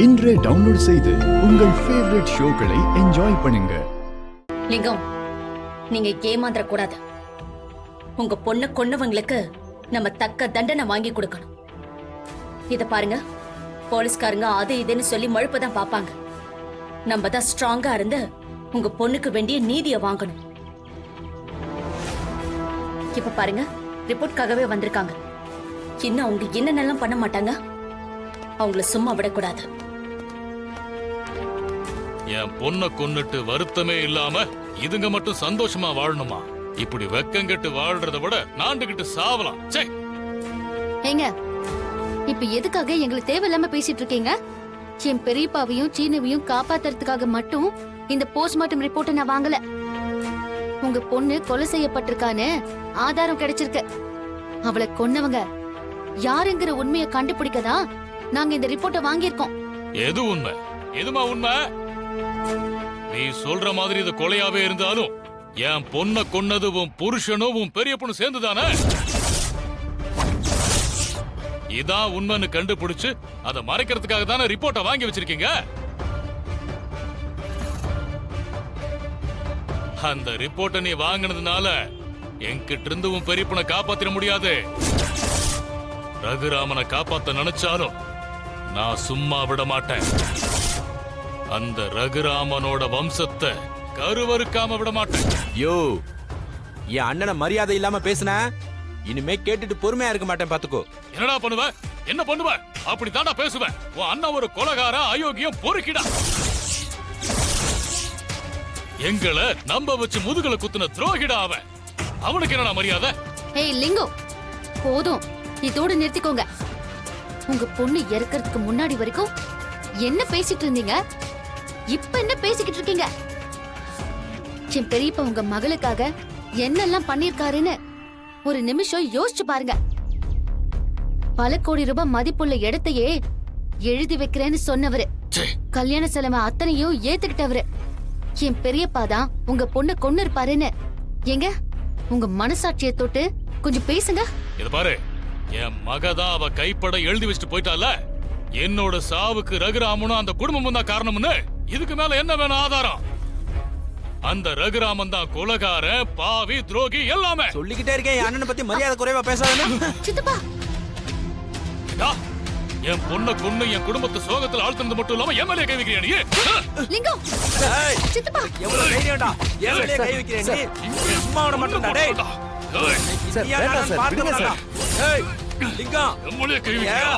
இன்றே டவுன்லோட் செய்து உங்கள் ஃபேவரட் ஷோக்களை என்ஜாய் பண்ணுங்க. லிங்கம், நீங்க ஏமாந்துட கூடாது. உங்க பொண்ணு கொன்னவங்களுக்கு நம்ம தக்க தண்டனை வாங்கி கொடுக்கணும். இத பாருங்க, போலீஸ்காரங்க அது இதுன்னு சொல்லி மழுப்பதான் பாப்பாங்க. நம்ம தான் ஸ்ட்ராங்கா இருந்து உங்க பொண்ணுக்கு வேண்டிய நீதியை வாங்கணும். இப்ப பாருங்க, ரிப்போர்ட்காகவே வந்திருக்காங்க. இன்னும் அவங்க என்னென்னலாம் பண்ண மாட்டாங்க. அவங்கள சும்மா விடக்கூடாது. என் பொண்ணை கொன்னுட்டு வருத்தமே இல்லாம இதுங்க மட்டும் சந்தோஷமா வாழணுமா? இப்படி வெக்கங்கட்டு வாழ்றத விட நாண்டுகிட்டு சாவலாம். ஏங்க, இப்ப எதுக்காக எங்களுக்கு தேவையில்லாம பேசிட்டு இருக்கீங்க? என் பெரியப்பாவையும் சீனவையும் காப்பாத்துறதுக்காக மட்டும் இந்த போஸ்ட்மார்ட்டம் ரிப்போர்ட்டை நான் வாங்கல. உங்க பொண்ணு கொலை செய்யப்பட்டிருக்கான்னு ஆதாரம் கிடைச்சிருக்கு. அவளை கொன்னவங்க யாருங்கிற உண்மையை கண்டுபிடிக்கதான் நாங்க இந்த ரிப்போர்ட்டை வாங்கியிருக்கோம். எது உண்மை? எதுமா உண்மை? நீ சொல்ற மாதிரி இது கொலையாவே இருந்தாலும் என் பொண்ணை கொன்னது உன் புருஷனும் உன் பெரிய பொண்ணு சேர்ந்துதானே? இதான் உண்மைன்னு கண்டுபிடிச்சு அதை மறைக்கிறதுக்காக தானே ரிப்போர்ட்டை வாங்கி வச்சிருக்கீங்க. அந்த ரிப்போர்ட்டை நீ வாங்கினதுனால என்கிட்ட இருந்து உன் பெரிய பொண்ணை காப்பாத்திர முடியாது. ரகுராமனை காப்பாத்த நினைச்சாலும் நான் சும்மா விட மாட்டேன். அந்த ரகுராமனோட வம்சத்தை கருவறுக்காம விட மாட்டேன். யோ, என் அண்ணனை மரியாதை இல்லாம பேசுன இனிமே கேட்டுட்டு பொறுமையா இருக்க மாட்டேன். பாத்துக்கோ. என்னடா பண்ணுவ? என்ன பண்ணுவ? அப்படித்தாண்டா பேசுவேன். உன் அண்ணன் ஒரு கொலகார, அயோக்கியம், பொறுக்கிடா. எங்களை நம்ப வச்சு முதுகல குத்துன துரோகிடா அவன். அவனுக்கு என்னடா மரியாதை? ஏய் லிங்கம், போதும், இதோட நிறுத்திக்கோங்க. உங்க பொண்ணு இறக்கிறதுக்கு முன்னாடி வரைக்கும் என்ன பேசிட்டு இருந்தீங்க? இப்ப என்ன பேசிக்கிட்டு இருக்கீங்க? என் பெரியப்பா உங்க மகளுக்காக என்னெல்லாம் பண்ணிருக்காருன்னு ஒரு நிமிஷம் யோசிச்சு பாருங்க. பல கோடி ரூபாய் மதிப்புள்ள இடத்தையே எழுதி வைக்கிறேன்னு சொன்னவரு, கல்யாண செலவை அத்தனையும் ஏத்துக்கிட்டவரு. என் பெரியப்பா தான் உங்க பொண்ணு கொன்னு இருப்பாருன்னு எங்க உங்க மனசாட்சியை தொட்டு கொஞ்சம் பேசுங்க. இது பாரு, என் மகதான் அவ கைப்பட எழுதி வச்சுட்டு போயிட்டால. என்னோட சாவுக்கு ரகுராமனும் அந்த குடும்பமும் தான் காரணம்னு இதுக்கு மேல என்ன வேணும் ஆதாரம்? அந்த ரகுராமன் தான் கொலகாரன், பாவி, துரோகி எல்லாமே. சொல்லிக்கிட்டே இருக்கேன், என் அண்ணனை பத்தி மரியாதை குறைவா பேசாதே. சித்தப்பா, என் பொண்ணை கொன்னு என் குடும்பத்தை சோகத்துல ஆழ்த்துறது மட்டும் இல்லாம எம்எல்ஏ கை வைக்கிறியா நீ? லிங்கம், சித்தப்பா, எவ்வளவு தைரியம்டா எம்எல்ஏ கை வைக்கிறே நீ? சும்மா விட மாட்டேன்டா டேய். சார், வேண்டாம் சார், விடுங்க சார். ஏய் லிங்கம், எம்எல்ஏ கை வைக்கிறியா?